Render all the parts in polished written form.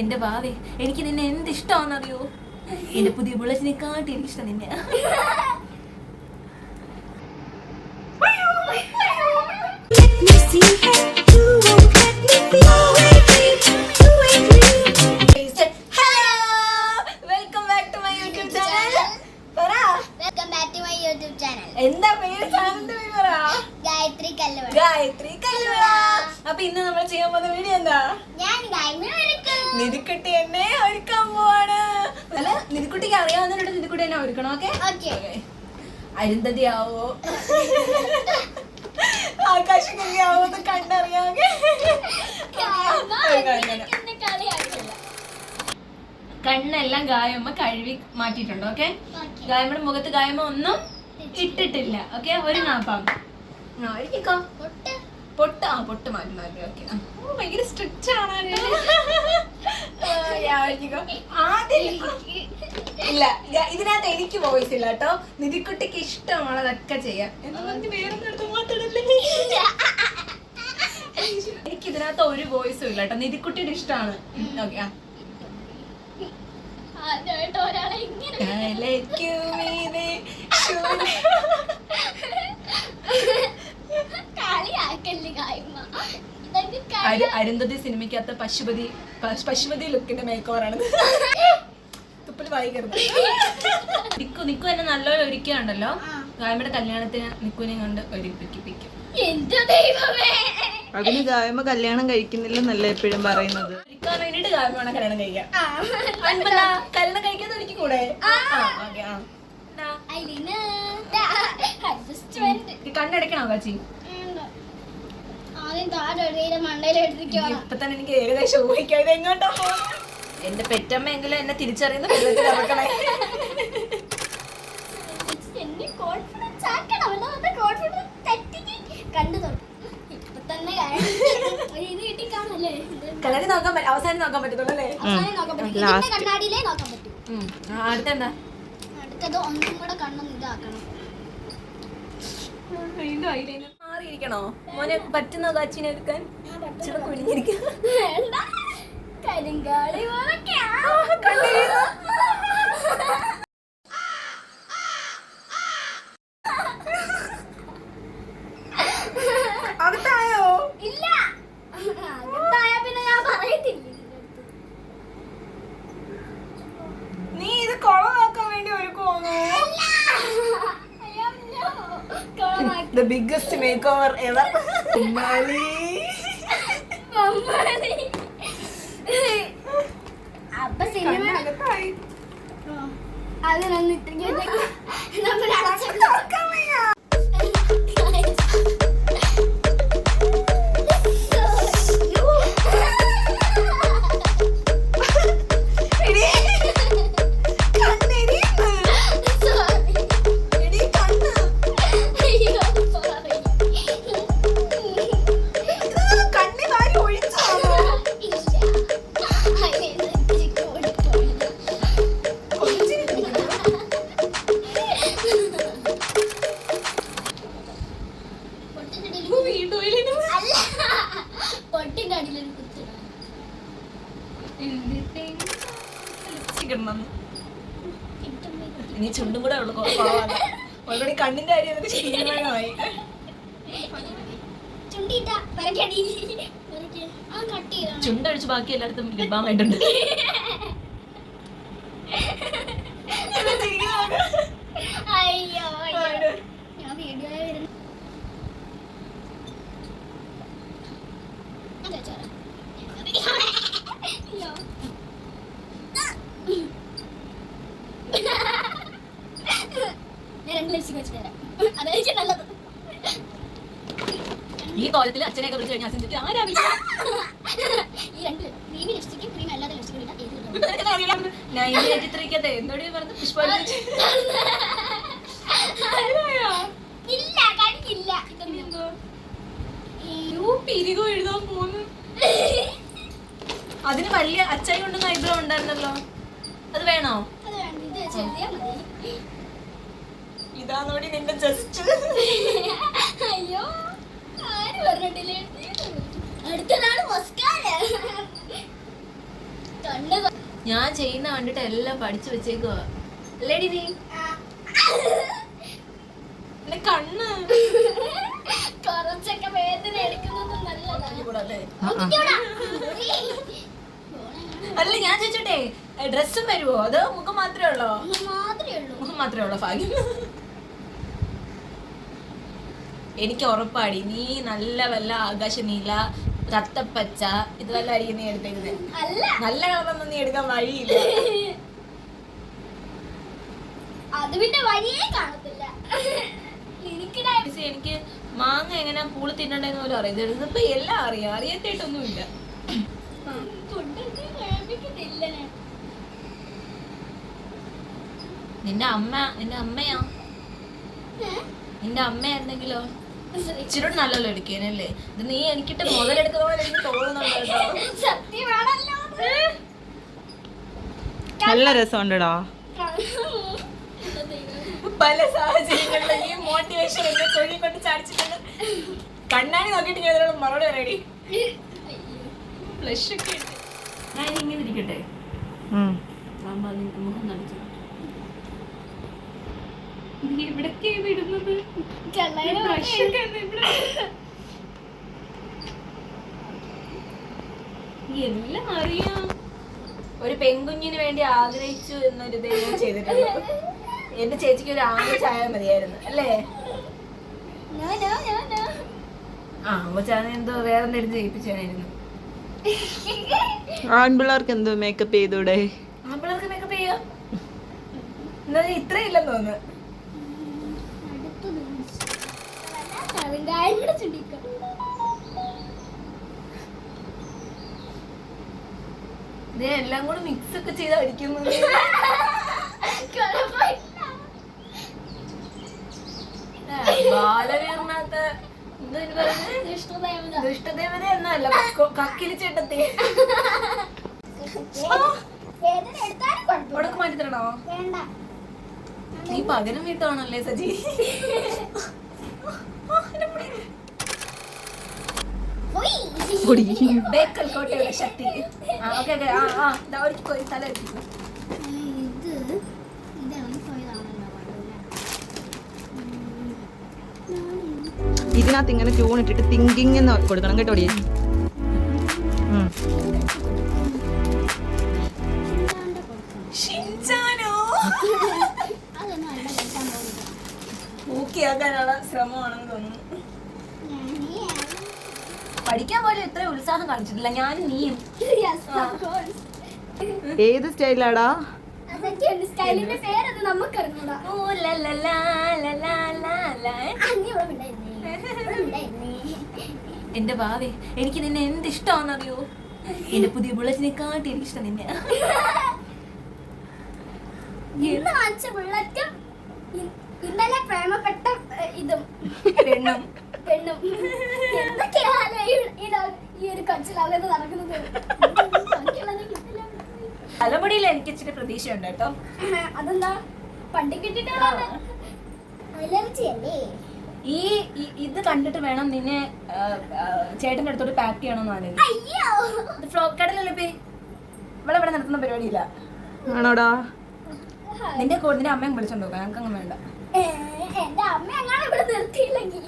എന്റെ ഭാവേ, എനിക്ക് നിന്നെ എന്ത് ഇഷ്ടമാണെന്നറിയോ? എന്റെ പുതിയ ബുള്ളറ്റിനെ കാട്ടി എനിക്ക് ഇഷ്ടം നിന്നെ. എന്താ പേര്? ഗായത്രി കല്ലുവള. അപ്പൊ ഇന്ന് നമ്മൾ ചെയ്യാൻ പോകുന്ന വീഡിയോ എന്താ? നിധിക്കുട്ടി എന്നെ ഒരുക്കാൻ പോവാണ്. അല്ല, നിധിക്കുട്ടിക്ക് അറിയാവുന്നവരുടെ നിധിക്കുട്ടി എന്നെ ഒരുക്കണം. ഓക്കെ? അരുന്ധതി ആവോ, ആകാശഗംഗ ആവോ എന്ന് കണ്ടറിയാവേ. കണ്ണെല്ലാം ഗായമ്മ കഴുകി മാറ്റിയിട്ടുണ്ട്. ഓക്കെ, ഗായമ്മയുടെ മുഖത്ത് ഗായമ്മ ഒന്നും ഇട്ടിട്ടില്ല. ഓക്കെ, ഒരു നാപ്പാം പൊട്ട് മാറ്റണം. ഓക്കെ, ഭയങ്കര സ്ട്രിക്റ്റ് ആണ്. ഇല്ല, ഇതിനകത്ത് എനിക്ക് വോയിസ് ഇല്ല കേട്ടോ. നിധിക്കുട്ടിക്ക് ഇഷ്ടമുള്ളതൊക്കെ ചെയ്യാം. എനിക്ക് ഇതിനകത്ത് ഒരു വോയിസും ഇല്ല കേട്ടോ. നിധിക്കുട്ടിയുടെ ഇഷ്ടമാണ്. ഓക്കെ, അരുന്ധതി സിനിമയ്ക്കകത്ത് പശുപതി ലുക്കിന്റെ മേക്ക് ഓവറാണ്. തുപ്പല് വായിക്കരുത്. നിക്കു എന്നെ നല്ലോണം ഒരുക്കുകയാണല്ലോ. ഗായമ്മയുടെ കല്യാണത്തിന് നിക്കുവിനെ കൊണ്ട് ഒരുക്കിപ്പിക്കും. അതിന് ഗായമ്മ കല്യാണം കഴിക്കുന്നില്ലെന്നല്ല എപ്പോഴും പറയുന്നത്. ഒരുക്കാൻ വേണ്ടിട്ട് ഗായമ്മ കല്യാണം കഴിക്കാം. കല്യാണം കഴിക്കാൻ ഒരുക്കൂടെ? കണ്ണടക്കണോ കാച്ചി? ഇപ്പൊ തന്നെ എനിക്ക് ഏകദേശം ഊഹിക്കാം ഇത് എങ്ങോട്ടാ പോകും. എന്റെ പെറ്റമ്മ എങ്കിലും എന്നെ തിരിച്ചറിയുന്ന കല്യാണം നോക്കാൻ പറ്റും, അവസാനം നോക്കാൻ പറ്റത്തുള്ളൂ അല്ലേ? അടുത്തെന്താ? അടുത്തത് ഒന്നും കൂടെ കണ്ണൊന്നും ഇതാക്കണം. മാറിയിരിക്കണോ മോനെ? പറ്റുന്നോ കാച്ചിനെ എടുക്കാൻ? കുനിഞ്ഞിരിക്കും. അകത്തായോ? ഇല്ല, അകത്തായ പിന്നെ ഞാൻ പറയത്തില്ല. നീ ഇത് കൊളമാക്കാൻ വേണ്ടി ഒരുക്കുവാണോ? The biggest makeover ever. Mali. അപ്പൊ സിനിമ അതിനൊന്നിട്ട് ഇനി ചുണ്ടും കൂടെ ഉള്ളു. ഓൾറെഡി കണ്ണിന്റെ കാര്യം ശീലമായി. ചുണ്ടടിച്ച് ബാക്കി എല്ലായിടത്തും ലിബാമായിട്ടുണ്ട്. ഈ കോലത്തിൽ അച്ഛനെയൊക്കെ വിളിച്ചു കഴിഞ്ഞാൽ ചിന്തിച്ചു ആരാ എന്നോട് പറഞ്ഞു പുഷ്പ എഴുതാൻ പോന്നു. അതിന് വലിയ അച്ചായി കൊണ്ടൊന്നും ഐബ്രോ ഉണ്ടായിരുന്നല്ലോ. അത് വേണോ? ഇതാണോടി നിന്റെ ജസ്റ്റ്. അയ്യോ, ആര് പറഞ്ഞിട്ടില്ലേ? അടുത്തതാണ് മസ്കാര. ഞാൻ ചെയ്യുന്ന കണ്ടിട്ട് എല്ലാം പഠിച്ചു വെച്ചേക്കുക അല്ലേടി നീ എന്റെ കണ്ണ് കുറച്ചൊക്കെ വേദന എടുക്കുന്നത് നല്ലതാണ്. അല്ല ഞാൻ ചോദിച്ചോട്ടെ ഡ്രസ്സും വരുവോ അതോ മുഖം മാത്രമേ ഉള്ളോ? മുഖം മാത്രമേ ഉള്ളോ? ഭാഗ്യം. എനിക്ക് ഉറപ്പാടി നീ നല്ല വല്ല ആകാശ നീല തത്തപ്പച്ച ഇതുവല്ല ആയിരിക്കും നീ എടുത്തേക്കുന്നത്. നല്ല കളറൊന്നും നീ എടുക്കാൻ വഴിയില്ല. അത് പിന്നെ വഴിയേ കാണത്തില്ല. എനിക്ക് മാങ്ങ എങ്ങനെ പൂളി തിന്നണ്ടെന്ന് പോലും അറിയാം. ഇതിപ്പോ എല്ലാം അറിയാം, അറിയാത്തായിട്ടൊന്നുമില്ല. നിന്റെ അമ്മയാ നിന്റെ അമ്മയായിരുന്നെങ്കിലോ ഇച്ചിരി നല്ലല്ലോ എടുക്കേനല്ലേ? ഇത് നീ എനിക്കിട്ട് മുതലെടുക്കുന്ന പോലെ എനിക്ക് തോന്നുന്നുണ്ട് കേട്ടോ. നല്ല രസമുണ്ടടാ. പല സാഹചര്യങ്ങളിലും ഈ മോട്ടിവേഷൻ എന്നെ തൊഴിൽ കൊണ്ട് ചാടിച്ചിട്ടുണ്ട്. കണ്ണാടി നോക്കിയിട്ട് ഞാൻ ഇതിനോട് മറുപടി പറയടി. ഫ്ലഷ് ഒക്കെ ഉണ്ട്. ഞാൻ ഇങ്ങനെ ഇരിക്കട്ടെ. മുഖം നടിച്ചു എവിടൊക്കെ വിടുന്നത്? എല്ലാം അറിയാം. ഒരു പെൺകുഞ്ഞിന് വേണ്ടി ആഗ്രഹിച്ചു എന്നൊരു ദൈവം ചെയ്തിട്ടുണ്ട്. എന്റെ ചേച്ചിക്ക് ഒരു ആൺചായ മതിയായിരുന്നു അല്ലേ? ആൺചായ എന്തോ വേറെ എന്തെങ്കിലും ചെയ്യിപ്പിച്ചായിരുന്നു. ആൺപിള്ളേർക്ക് എന്തോ മേക്കപ്പ് ചെയ്തൂടെ? ആൺപിള്ളേർക്ക് മേക്കപ്പ് ചെയ്യാം. എന്നാ ഇത്രയില്ലെന്ന് തോന്നുന്നു. എല്ലാം കൂടെ മിക്സ് ഒക്കെ ചെയ്ത് അടിക്കുന്നു. ബാലവീറിനകത്ത് ദുഷ്ടദേവത എന്നല്ല കക്കിലി ചേട്ടത്തി. ഉടക്ക് മാറ്റി തരണോ? നീ പകരം വീട്ടാണല്ലേ സജി? ബേക്കൽ കോട്ടയുടെ ശക്തി. തല വെച്ചിട്ടു. ഇതിനകത്ത് ഇങ്ങനെ ട്യൂൺ ഇട്ടിട്ട് തിങ്കിങ് എന്ന് കൊടുക്കണം കേട്ടോടി. ൂക്കിയാക്കാനുള്ള ശ്രമമാണെന്ന് തോന്നുന്നു. പഠിക്കാൻ പോലും ഇത്ര ഉത്സാഹം കാണിച്ചിട്ടില്ല ഞാനും നീയും. ഏത് സ്റ്റൈലാടാ? എന്റെ ഭാവി എനിക്ക് നിന്നെ എന്ത് ഇഷ്ടമാണെന്നറിയോ? എന്റെ പുതിയ ബുള്ളറ്റിനെ കാട്ടി എനിക്ക് ഇഷ്ടം നിന്നെ. ഇന്നലെ പ്രേമപ്പെട്ട ഇതും പെണ്ണും പെണ്ണും എന്തൊക്കെയാണ് ഈ ഒരു കൊച്ചിലകത്ത് നടക്കുന്നത്. തലമുടിയിൽ എനിക്ക് ഇച്ചിരി പ്രതീക്ഷയുണ്ട് കേട്ടോ. അതെന്താ പണ്ട് കിട്ടിയിട്ടുള്ളത്? അലർജിയല്ലേ? ഈ ഇത് കണ്ടിട്ട് വേണം നിന്നെ ചേട്ടന്റെ അടുത്തോട്ട് പാക്ക് ചെയ്യണമെന്നാണ്. കടലല്ലേ പേ ഇവിടെ ഇവിടെ നടത്തുന്ന പരിപാടിയില്ല. ആണോടാ? നിന്റെ നിന്റെ അമ്മയും വിളിച്ചോണ്ടോ? ഞങ്ങൾക്ക് അങ്ങനെ വേണ്ട. എന്റെ അമ്മ അങ്ങനെ ഇവിടെ നിർത്തിയില്ലെങ്കിൽ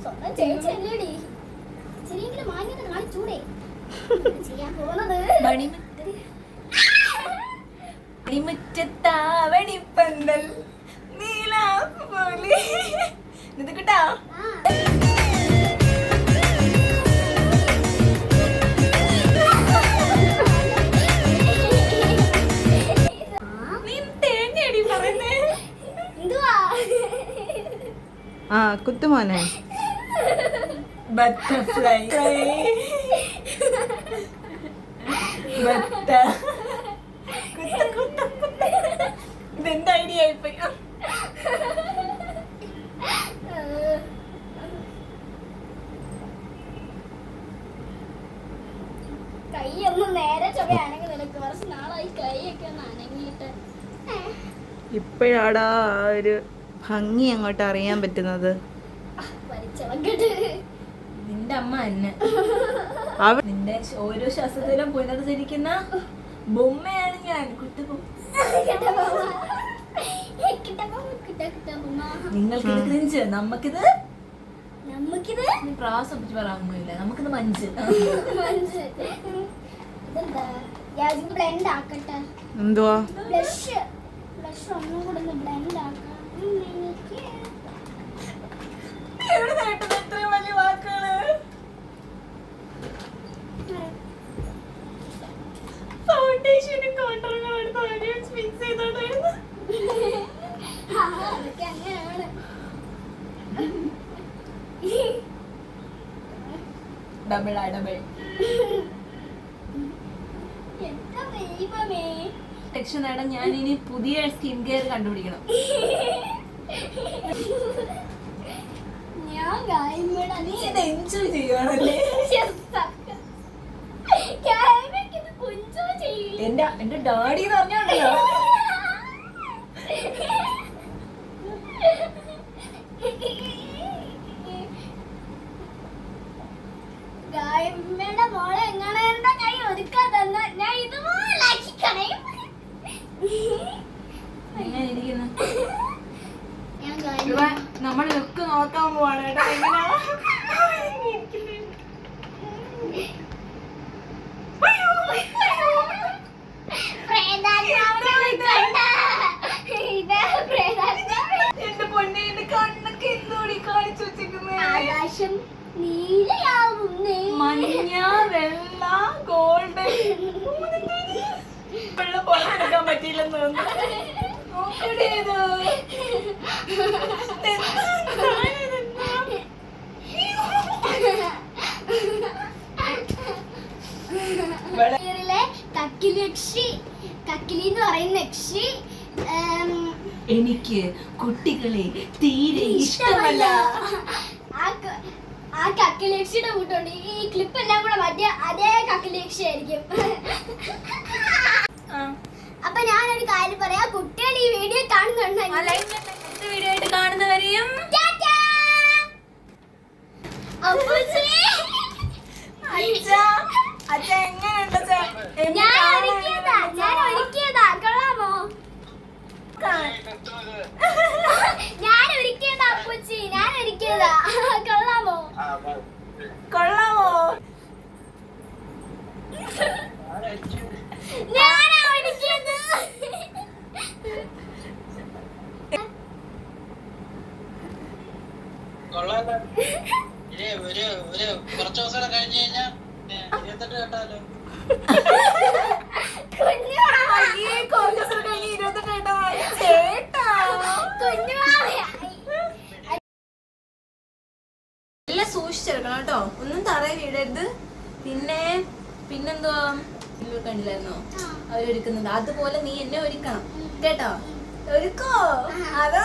സ്വന്തം ചേച്ചിയല്ലേടി. ശരിയെങ്കിലും മാന്യത കാണിച്ചൂടെ? ചെയ്യാൻ പോകുന്നത് മണിമുറ്റത്താവണിപ്പന്തൽ നീലാപ്പ് പോലെ ഇത് കിട്ടാ. ആ കുത്തുമോനെ. ബട്ടർഫ്ലൈ ഇതെന്ത് ഐഡിയ ആയിപ്പോയി. കൈയൊന്നും നേരെ ചൊവ്വയാണെങ്കിൽ നിനക്ക് കുറച്ച് നാളായി കൈയൊക്കെ ഒന്ന് അനങ്ങിയിട്ട്. ഇപ്പോഴാടാ ആ ഒരു ഭംഗി അങ്ങോട്ട് അറിയാൻ പറ്റുന്നത്. നിന്റെ അമ്മ തന്നെ അവ നിന്റെ നിന്റെ ഓരോ ശ്വാസത്തിലും പുനർജനിക്കുന്ന ബൊമ്മയാണ് ഞാൻ. കുട്ടുബൊമ്മ. നിങ്ങൾക്ക് ക്രിഞ്ച്, നമുക്കിത് പ്രാസം പറ്റി പറയാമൊന്നുമില്ല. നമുക്കിത് മഞ്ച്. ബ്ലെൻഡ് ആക്കട്ടെ. എന്തുവാ ബ്ലഷ് ഒന്നും കൂടെ ബ്ലെൻഡ് ആക്കാം. എവിടെ നേട്ടത് ഇത്രയും വലിയ വാക്കുകള്? ഫൗണ്ടേഷനും കോണ്ടറുകളും എടുത്ത് ഓഡിയൻസ് മിക്സ് ചെയ്തോണ്ടായിരുന്നു. അതൊക്കെ അങ്ങനെയാണ്. ഡബിൾ എന്താ ദൈവമേ. രക്ഷ നേടാൻ ഞാൻ ഇനി പുതിയ സ്കിൻ കെയർ കണ്ടുപിടിക്കണം. ഞാൻ ഗായ്മേട നീ ഇത് എൻജോയ് ചെയ്യുകയാണല്ലേ? എന്റെ ഡാഡി എന്ന് പറഞ്ഞോണ്ടല്ലോ. ഗായ്മേടെ മോളെ എങ്ങനെ എന്റെ കൈ ഒതുക്കാൻ തന്ന ഞാൻ ഇതുപോലെ കളയും. എങ്ങനെ ഇരിക്കുന്നു? ഞാൻ നമ്മൾ ലുക്ക് നോക്കാൻ പോവാണ് കേട്ടോ. എങ്ങനെയാ? എന്റെ പൊന്നെ, എന്റെ കണ്ണൊക്കെ എന്തോടി കാണിച്ചു വെച്ചിരിക്കുന്നേ. ആകാശം നീലയാവുന്നേ. മഞ്ഞ, വെള്ള, ഗോൾഡൻ. വെള്ള പുറത്തെടുക്കാൻ പറ്റിയില്ലെന്ന് തോന്നുന്നു. നോക്കടേത് കക്കിലി എന്ന് പറയുന്ന യക്ഷി എനിക്ക് കുട്ടികളെ തീരെ ഇഷ്ടമല്ല. ആ കക്കിലി യക്ഷിയുടെ കൂട്ടുണ്ട്. ഈ ക്ലിപ്പ് എല്ലാം കൂടെ മാറ്റിയ അതേ കക്കിലി യക്ഷി ആയിരിക്കും. അപ്പൊ ഞാനൊരു കാര്യം പറയാം. കുട്ടികൾ ഈ വീഡിയോ കാണുന്നുണ്ടെങ്കിൽ വീഡിയോ ആയിട്ട് കാണുന്നവരെയും ഞാൻ ഒരുക്കിയതാ കൊള്ളാമോ? ഞാൻ ഒരുക്കിയതാ അപ്പൂച്ചി, ഞാൻ ഒരുക്കിയതാ. കൊള്ളാമോ? ഞാനാ ഒരുക്കിയത്. കുറച്ച് ദിവസം കഴിഞ്ഞ് കഴിഞ്ഞാ 28 കേട്ടാലോ? എല്ലാം സൂക്ഷിച്ചെടുക്കണം കേട്ടോ. ഒന്നും തറയിൽ വീടരുത്. പിന്നെന്തുവാ കണ്ടില്ലായിരുന്നോ അവരൊരുക്കുന്നത്? അതുപോലെ നീ എന്നെ ഒരുക്കണം കേട്ടോ. ഒരുക്കോ? അതോ